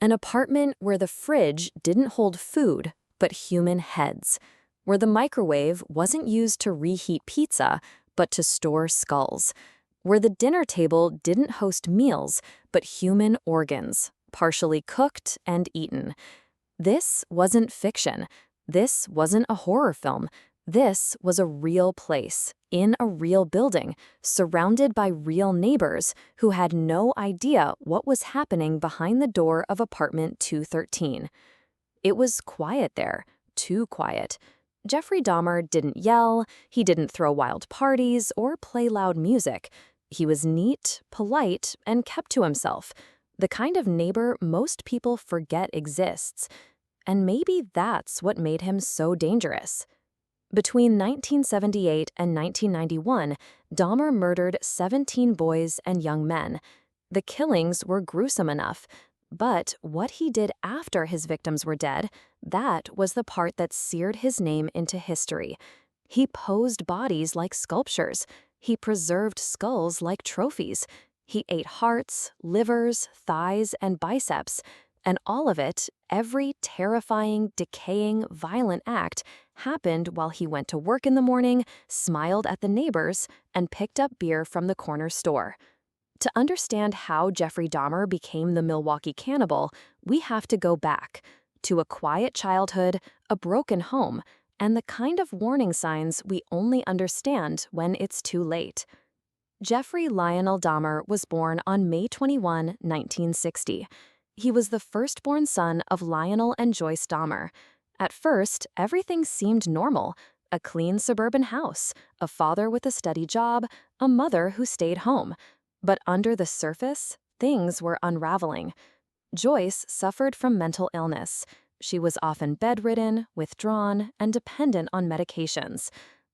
An apartment where the fridge didn't hold food, but human heads. Where the microwave wasn't used to reheat pizza, but to store skulls. Where the dinner table didn't host meals, but human organs, partially cooked and eaten. This wasn't fiction. This wasn't a horror film. This was a real place, in a real building, surrounded by real neighbors who had no idea what was happening behind the door of apartment 213. It was quiet there, too quiet. Jeffrey Dahmer didn't yell, he didn't throw wild parties or play loud music. He was neat, polite, and kept to himself, the kind of neighbor most people forget exists. And maybe that's what made him so dangerous. Between 1978 and 1991, Dahmer murdered 17 boys and young men. The killings were gruesome enough, but what he did after his victims were dead, that was the part that seared his name into history. He posed bodies like sculptures. He preserved skulls like trophies. He ate hearts, livers, thighs, and biceps. And all of it, every terrifying, decaying, violent act, happened while he went to work in the morning, smiled at the neighbors, and picked up beer from the corner store. To understand how Jeffrey Dahmer became the Milwaukee cannibal, we have to go back to a quiet childhood, a broken home, and the kind of warning signs we only understand when it's too late. Jeffrey Lionel Dahmer was born on May 21, 1960. He was the firstborn son of Lionel and Joyce Dahmer. At first, everything seemed normal. A clean suburban house, a father with a steady job, a mother who stayed home. But under the surface, things were unraveling. Joyce suffered from mental illness. She was often bedridden, withdrawn, and dependent on medications.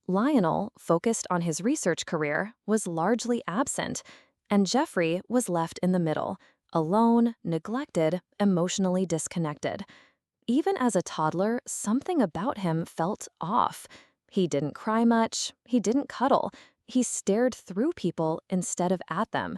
Lionel, focused on his research career, was largely absent, and Jeffrey was left in the middle, alone, neglected, emotionally disconnected. Even as a toddler, something about him felt off. He didn't cry much, he didn't cuddle, he stared through people instead of at them.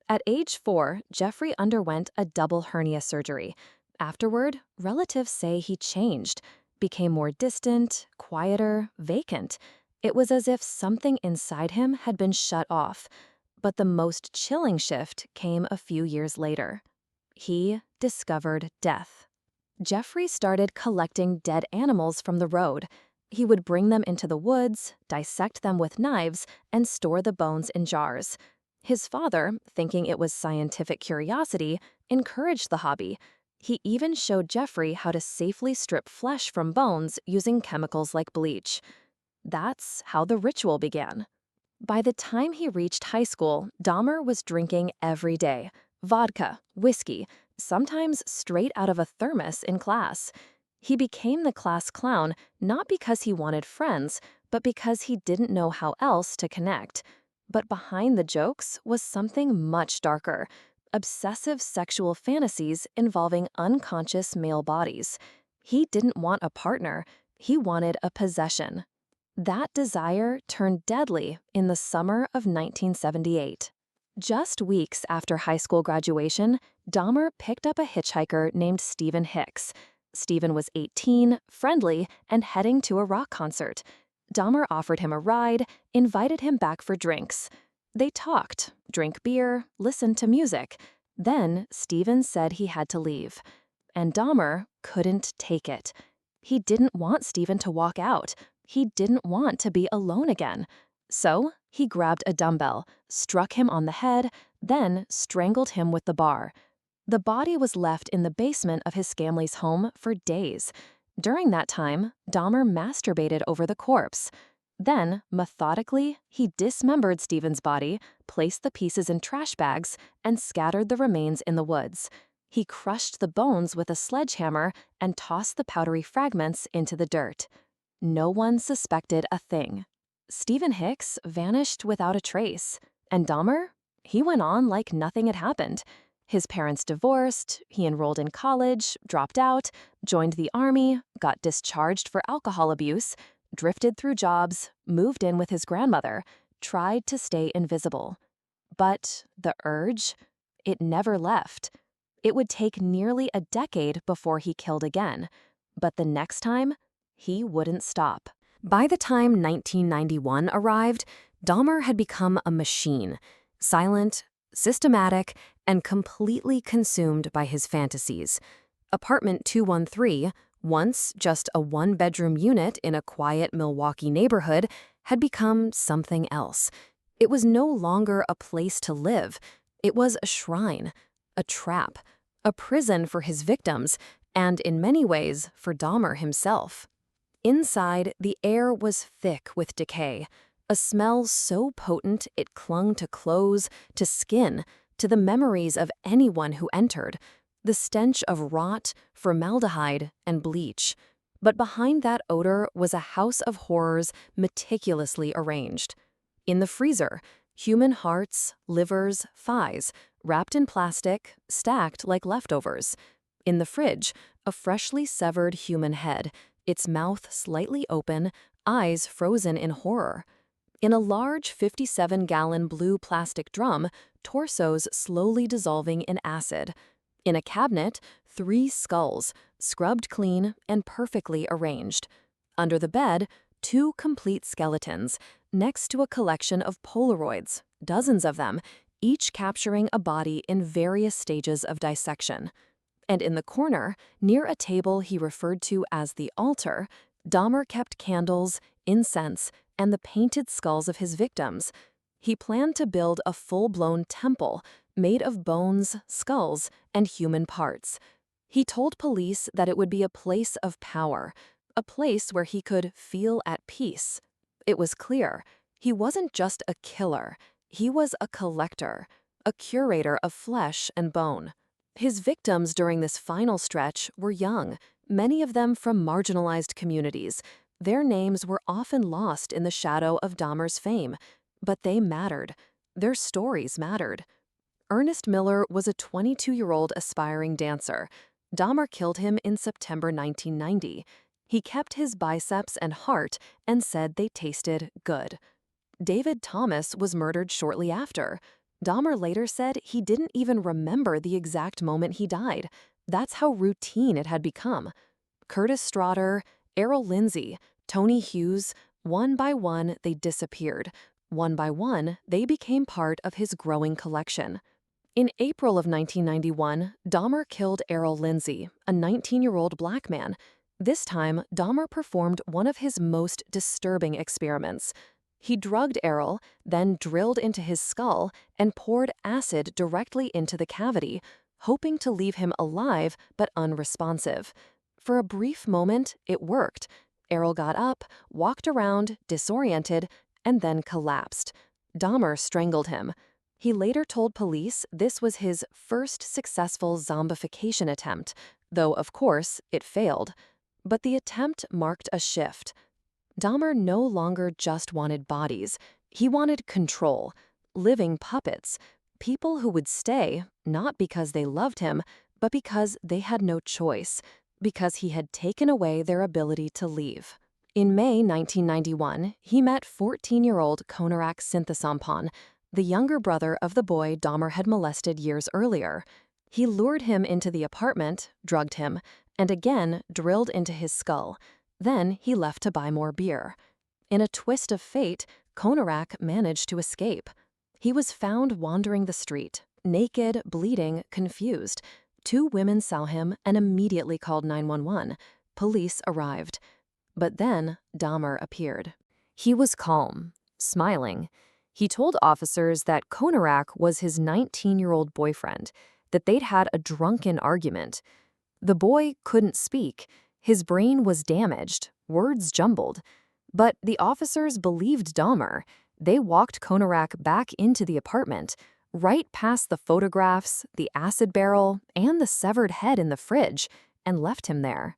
At age 4, Jeffrey underwent a double hernia surgery. Afterward, relatives say he changed, became more distant, quieter, vacant. It was as if something inside him had been shut off. But the most chilling shift came a few years later. He discovered death. Jeffrey started collecting dead animals from the road. He would bring them into the woods, dissect them with knives, and store the bones in jars. His father, thinking it was scientific curiosity, encouraged the hobby. He even showed Jeffrey how to safely strip flesh from bones using chemicals like bleach. That's how the ritual began. By the time he reached high school, Dahmer was drinking every day. Vodka, whiskey, sometimes straight out of a thermos in class. He became the class clown not because he wanted friends, but because he didn't know how else to connect. But behind the jokes was something much darker: obsessive sexual fantasies involving unconscious male bodies. He didn't want a partner, he wanted a possession. That desire turned deadly in the summer of 1978. Just weeks after high school graduation, Dahmer picked up a hitchhiker named Stephen Hicks. Stephen was 18, friendly, and heading to a rock concert. Dahmer offered him a ride, invited him back for drinks. They talked, drank beer, listened to music. Then Stephen said he had to leave. And Dahmer couldn't take it. He didn't want Stephen to walk out. He didn't want to be alone again. So he grabbed a dumbbell, struck him on the head, then strangled him with the bar. The body was left in the basement of his family's home for days. During that time, Dahmer masturbated over the corpse. Then, methodically, he dismembered Stephen's body, placed the pieces in trash bags, and scattered the remains in the woods. He crushed the bones with a sledgehammer and tossed the powdery fragments into the dirt. No one suspected a thing. Stephen Hicks vanished without a trace, and Dahmer, he went on like nothing had happened. His parents divorced, he enrolled in college, dropped out, joined the army, got discharged for alcohol abuse, drifted through jobs, moved in with his grandmother, tried to stay invisible. But the urge, it never left. It would take nearly a decade before he killed again. But the next time, he wouldn't stop. By the time 1991 arrived, Dahmer had become a machine, silent, systematic, and completely consumed by his fantasies. Apartment 213, once just a one-bedroom unit in a quiet Milwaukee neighborhood, had become something else. It was no longer a place to live. It was a shrine, a trap, a prison for his victims, and in many ways for Dahmer himself. Inside, the air was thick with decay, a smell so potent it clung to clothes, to skin, to the memories of anyone who entered, the stench of rot, formaldehyde, and bleach. But behind that odor was a house of horrors meticulously arranged. In the freezer, human hearts, livers, thighs, wrapped in plastic, stacked like leftovers. In the fridge, a freshly severed human head, its mouth slightly open, eyes frozen in horror. In a large 57-gallon blue plastic drum, torsos slowly dissolving in acid. In a cabinet, 3 skulls, scrubbed clean and perfectly arranged. Under the bed, 2 complete skeletons, next to a collection of Polaroids, dozens of them, each capturing a body in various stages of dissection. And in the corner, near a table he referred to as the altar, Dahmer kept candles, incense, and the painted skulls of his victims. He planned to build a full-blown temple made of bones, skulls, and human parts. He told police that it would be a place of power, a place where he could feel at peace. It was clear, he wasn't just a killer, he was a collector, a curator of flesh and bone. His victims during this final stretch were young, many of them from marginalized communities. Their names were often lost in the shadow of Dahmer's fame, but they mattered. Their stories mattered. Ernest Miller was a 22-year-old aspiring dancer. Dahmer killed him in September 1990. He kept his biceps and heart and said they tasted good. David Thomas was murdered shortly after. Dahmer later said he didn't even remember the exact moment he died. That's how routine it had become. Curtis Straughter, Errol Lindsay, Tony Hughes, one by one they disappeared. One by one, they became part of his growing collection. In April of 1991, Dahmer killed Errol Lindsay, a 19-year-old black man. This time, Dahmer performed one of his most disturbing experiments. He drugged Errol, then drilled into his skull and poured acid directly into the cavity, hoping to leave him alive but unresponsive. For a brief moment, it worked. Errol got up, walked around, disoriented, and then collapsed. Dahmer strangled him. He later told police this was his first successful zombification attempt, though, of course, it failed. But the attempt marked a shift. Dahmer no longer just wanted bodies. He wanted control, living puppets, people who would stay, not because they loved him, but because they had no choice, because he had taken away their ability to leave. In May 1991, he met 14-year-old Konerak Sinthasomphone, the younger brother of the boy Dahmer had molested years earlier. He lured him into the apartment, drugged him, and again drilled into his skull. Then he left to buy more beer. In a twist of fate, Konerak managed to escape. He was found wandering the street, naked, bleeding, confused. 2 women saw him and immediately called 911. Police arrived. But then Dahmer appeared. He was calm, smiling. He told officers that Konerak was his 19-year-old boyfriend, that they'd had a drunken argument. The boy couldn't speak. His brain was damaged, words jumbled. But the officers believed Dahmer. They walked Konerak back into the apartment, right past the photographs, the acid barrel, and the severed head in the fridge, and left him there.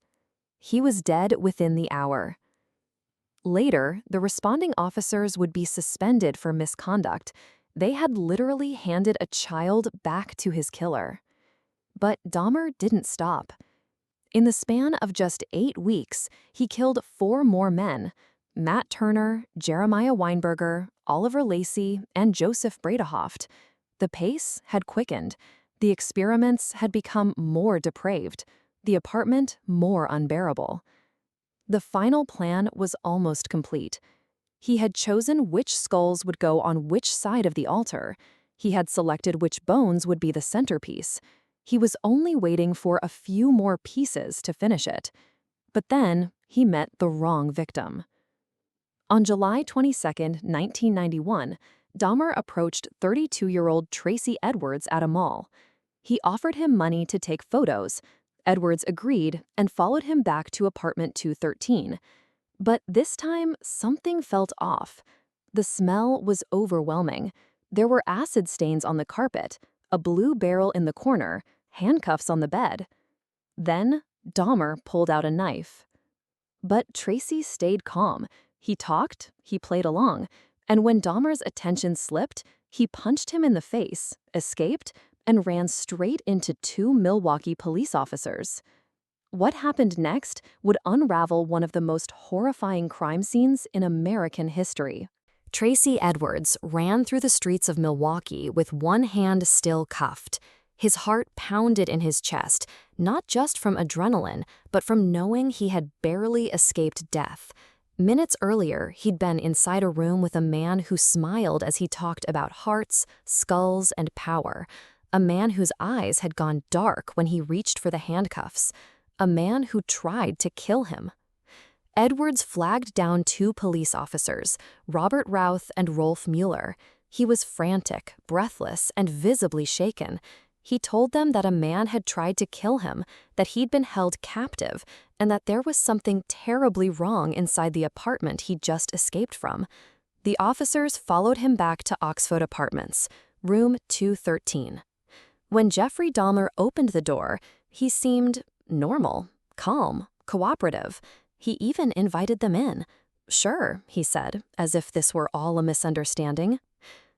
He was dead within the hour. Later, the responding officers would be suspended for misconduct. They had literally handed a child back to his killer. But Dahmer didn't stop. In the span of just 8 weeks, he killed 4 more men: Matt Turner, Jeremiah Weinberger, Oliver Lacey, and Joseph Bredehoft. The pace had quickened. The experiments had become more depraved, the apartment more unbearable. The final plan was almost complete. He had chosen which skulls would go on which side of the altar. He had selected which bones would be the centerpiece. He was only waiting for a few more pieces to finish it. But then he met the wrong victim. On July 22, 1991, Dahmer approached 32-year-old Tracy Edwards at a mall. He offered him money to take photos. Edwards agreed and followed him back to apartment 213. But this time, something felt off. The smell was overwhelming. There were acid stains on the carpet, a blue barrel in the corner, handcuffs on the bed. Then, Dahmer pulled out a knife. But Tracy stayed calm. He talked, he played along, and when Dahmer's attention slipped, he punched him in the face, escaped, and ran straight into 2 Milwaukee police officers. What happened next would unravel one of the most horrifying crime scenes in American history. Tracy Edwards ran through the streets of Milwaukee with one hand still cuffed. His heart pounded in his chest, not just from adrenaline, but from knowing he had barely escaped death. Minutes earlier, he'd been inside a room with a man who smiled as he talked about hearts, skulls, and power. A man whose eyes had gone dark when he reached for the handcuffs. A man who tried to kill him. Edwards flagged down 2 police officers, Robert Routh and Rolf Mueller. He was frantic, breathless, and visibly shaken. He told them that a man had tried to kill him, that he'd been held captive, and that there was something terribly wrong inside the apartment he'd just escaped from. The officers followed him back to Oxford Apartments, room 213. When Jeffrey Dahmer opened the door, he seemed normal, calm, cooperative. He even invited them in. "Sure," he said, as if this were all a misunderstanding.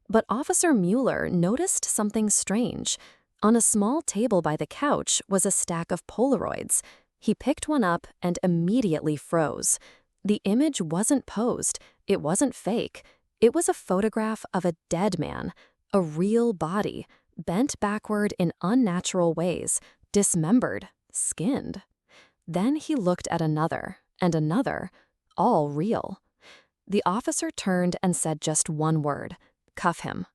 But Officer Mueller noticed something strange. On a small table by the couch was a stack of Polaroids. He picked one up and immediately froze. The image wasn't posed. It wasn't fake. It was a photograph of a dead man, a real body, bent backward in unnatural ways, dismembered, skinned. Then he looked at another, and another, all real. The officer turned and said just one word: "Cuff him."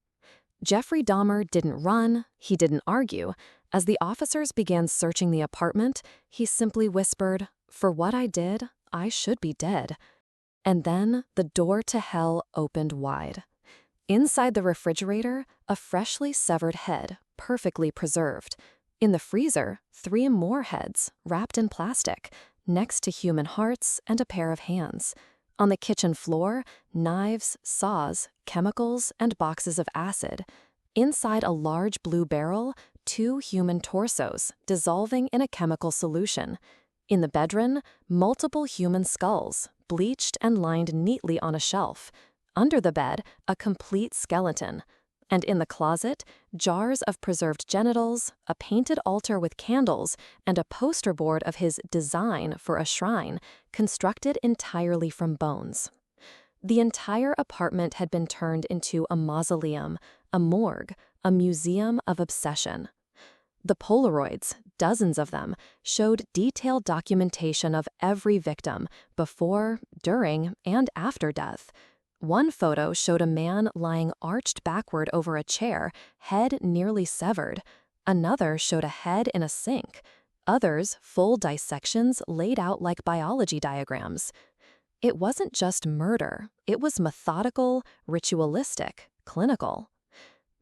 Jeffrey Dahmer didn't run, he didn't argue. As the officers began searching the apartment, he simply whispered, "For what I did, I should be dead." And then the door to hell opened wide. Inside the refrigerator, a freshly severed head, perfectly preserved. In the freezer, 3 more heads, wrapped in plastic, next to human hearts and a pair of hands. On the kitchen floor, knives, saws, chemicals, and boxes of acid. Inside a large blue barrel, 2 human torsos dissolving in a chemical solution. In the bedroom, multiple human skulls, bleached and lined neatly on a shelf. Under the bed, a complete skeleton. And in the closet, jars of preserved genitals, a painted altar with candles, and a poster board of his design for a shrine, constructed entirely from bones. The entire apartment had been turned into a mausoleum, a morgue, a museum of obsession. The Polaroids, dozens of them, showed detailed documentation of every victim, before, during, and after death. One photo showed a man lying arched backward over a chair, head nearly severed. Another showed a head in a sink. Others, full dissections laid out like biology diagrams. It wasn't just murder. It was methodical, ritualistic, clinical.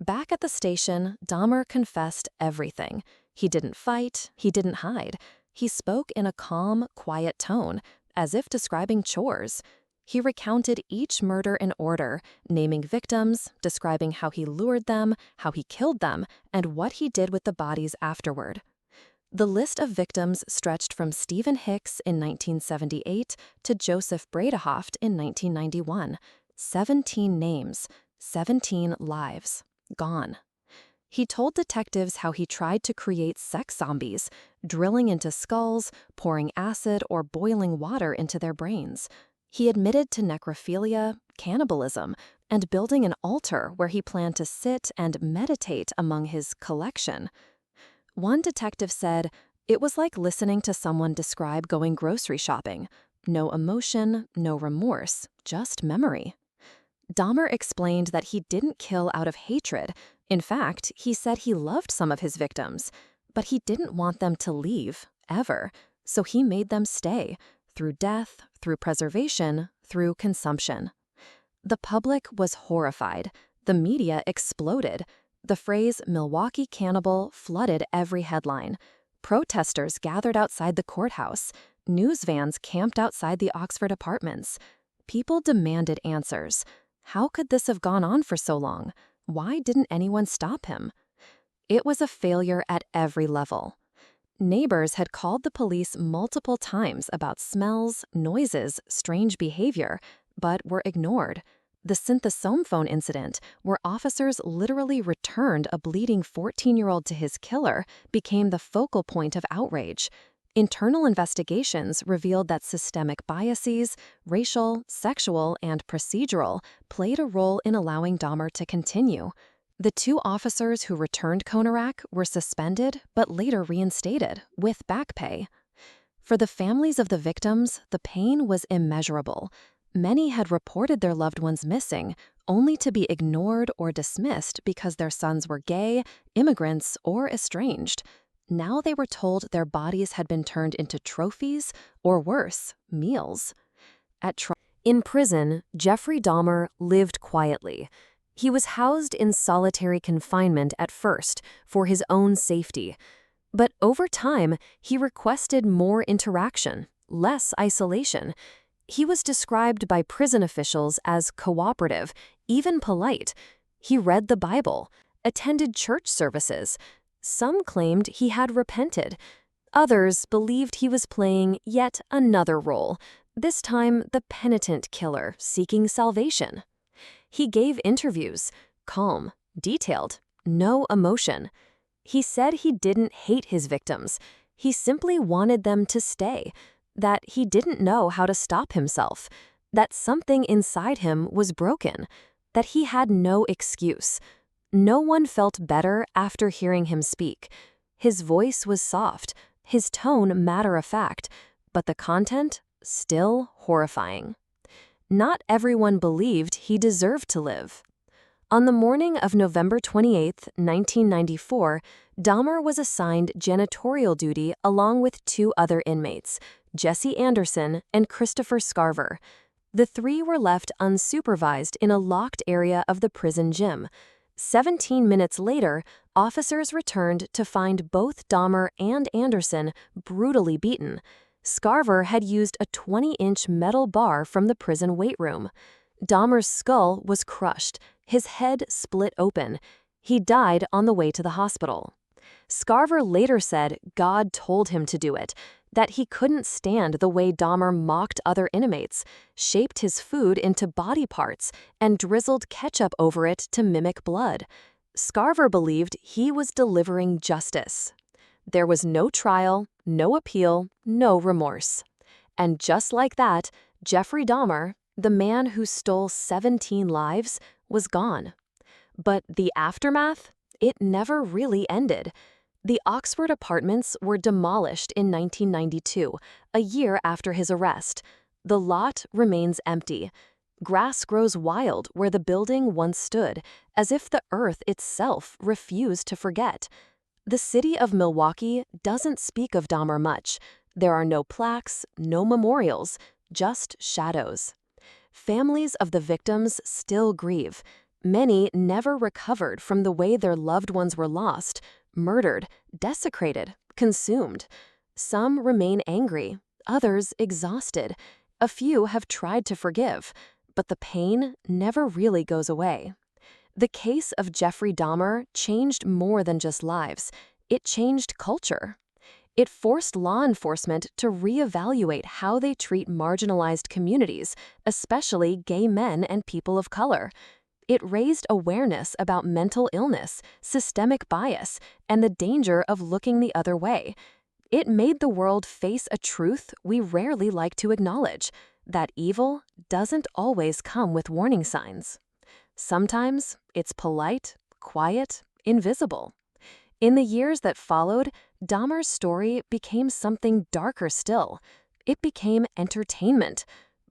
Back at the station, Dahmer confessed everything. He didn't fight. He didn't hide. He spoke in a calm, quiet tone, as if describing chores. He recounted each murder in order, naming victims, describing how he lured them, how he killed them, and what he did with the bodies afterward. The list of victims stretched from Stephen Hicks in 1978 to Joseph Bredehoft in 1991. 17 names, 17 lives, gone. He told detectives how he tried to create sex zombies, drilling into skulls, pouring acid or boiling water into their brains. He admitted to necrophilia, cannibalism, and building an altar where he planned to sit and meditate among his collection. One detective said, "It was like listening to someone describe going grocery shopping. No emotion, no remorse, just memory." Dahmer explained that he didn't kill out of hatred. In fact, he said he loved some of his victims, but he didn't want them to leave, ever. So he made them stay, through death, through preservation, through consumption. The public was horrified. The media exploded. The phrase Milwaukee cannibal flooded every headline. Protesters gathered outside the courthouse. News vans camped outside the Oxford apartments. People demanded answers. How could this have gone on for so long? Why didn't anyone stop him? It was a failure at every level. Neighbors had called the police multiple times about smells, noises, strange behavior, but were ignored. The Sinthasomphone incident, where officers literally returned a bleeding 14-year-old to his killer, became the focal point of outrage. Internal investigations revealed that systemic biases, racial, sexual, and procedural, played a role in allowing Dahmer to continue. The two officers who returned Konerak were suspended but later reinstated, with back pay. For the families of the victims, the pain was immeasurable. Many had reported their loved ones missing, only to be ignored or dismissed because their sons were gay, immigrants, or estranged. Now they were told their bodies had been turned into trophies, or worse, meals. In prison, Jeffrey Dahmer lived quietly. He was housed in solitary confinement at first, for his own safety. But over time, he requested more interaction, less isolation. He was described by prison officials as cooperative, even polite. He read the Bible, attended church services. Some claimed he had repented. Others believed he was playing yet another role, this time the penitent killer seeking salvation. He gave interviews, calm, detailed, no emotion. He said he didn't hate his victims. He simply wanted them to stay, that he didn't know how to stop himself, that something inside him was broken, that he had no excuse. No one felt better after hearing him speak. His voice was soft, his tone matter-of-fact, but the content still horrifying. Not everyone believed he deserved to live. On the morning of November 28, 1994, Dahmer was assigned janitorial duty along with two other inmates, Jesse Anderson and Christopher Scarver. The three were left unsupervised in a locked area of the prison gym. 17 minutes later, officers returned to find both Dahmer and Anderson brutally beaten. Scarver had used a 20-inch metal bar from the prison weight room. Dahmer's skull was crushed, his head split open. He died on the way to the hospital. Scarver later said God told him to do it, that he couldn't stand the way Dahmer mocked other inmates, shaped his food into body parts, and drizzled ketchup over it to mimic blood. Scarver believed he was delivering justice. There was no trial, no appeal, no remorse. And just like that, Jeffrey Dahmer, the man who stole 17 lives, was gone. But the aftermath? It never really ended. The Oxford apartments were demolished in 1992, a year after his arrest. The lot remains empty. Grass grows wild where the building once stood, as if the earth itself refused to forget. The city of Milwaukee doesn't speak of Dahmer much. There are no plaques, no memorials, just shadows. Families of the victims still grieve. Many never recovered from the way their loved ones were lost, murdered, desecrated, consumed. Some remain angry, others exhausted. A few have tried to forgive, but the pain never really goes away. The case of Jeffrey Dahmer changed more than just lives. It changed culture. It forced law enforcement to reevaluate how they treat marginalized communities, especially gay men and people of color. It raised awareness about mental illness, systemic bias, and the danger of looking the other way. It made the world face a truth we rarely like to acknowledge, that evil doesn't always come with warning signs. Sometimes it's polite, quiet, invisible. In the years that followed, Dahmer's story became something darker still. It became entertainment.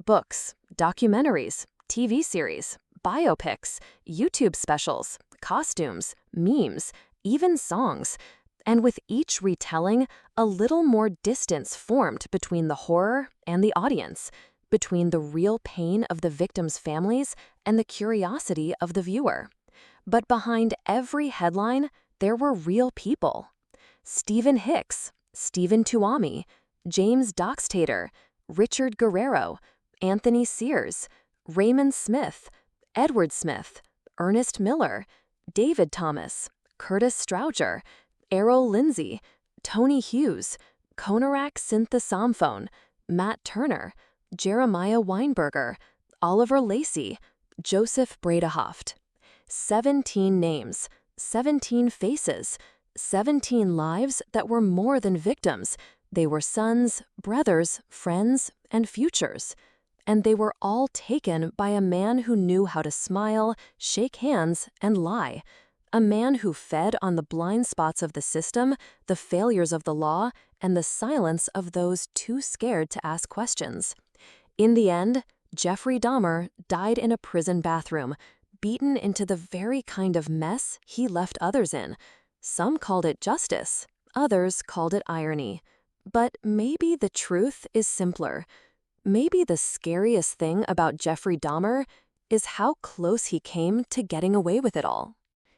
Books, documentaries, TV series, biopics, YouTube specials, costumes, memes, even songs. And with each retelling, a little more distance formed between the horror and the audience, between the real pain of the victims' families and the curiosity of the viewer. But behind every headline, there were real people. Stephen Hicks, Stephen Tuomi, James Doxtator, Richard Guerrero, Anthony Sears, Raymond Smith, Edward Smith, Ernest Miller, David Thomas, Curtis Strowger, Errol Lindsay, Tony Hughes, Konerak Sinthasomphone, Matt Turner, Jeremiah Weinberger, Oliver Lacey, Joseph Bredehoft. 17 names, 17 faces, 17 lives that were more than victims. They were sons, brothers, friends, and futures. And they were all taken by a man who knew how to smile, shake hands, and lie. A man who fed on the blind spots of the system, the failures of the law, and the silence of those too scared to ask questions. In the end, Jeffrey Dahmer died in a prison bathroom, beaten into the very kind of mess he left others in. Some called it justice, others called it irony. But maybe the truth is simpler. Maybe the scariest thing about Jeffrey Dahmer is how close he came to getting away with it all.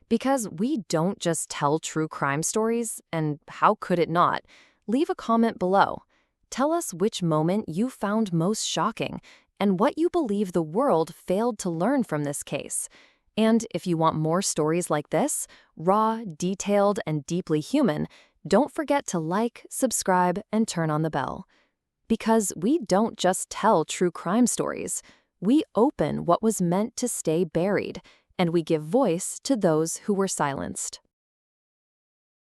Because we don't just tell true crime stories, and how could it not? Leave a comment below. Tell us which moment you found most shocking and what you believe the world failed to learn from this case. And if you want more stories like this, raw, detailed, and deeply human, don't forget to like, subscribe, and turn on the bell. Because we don't just tell true crime stories. We open what was meant to stay buried, and we give voice to those who were silenced.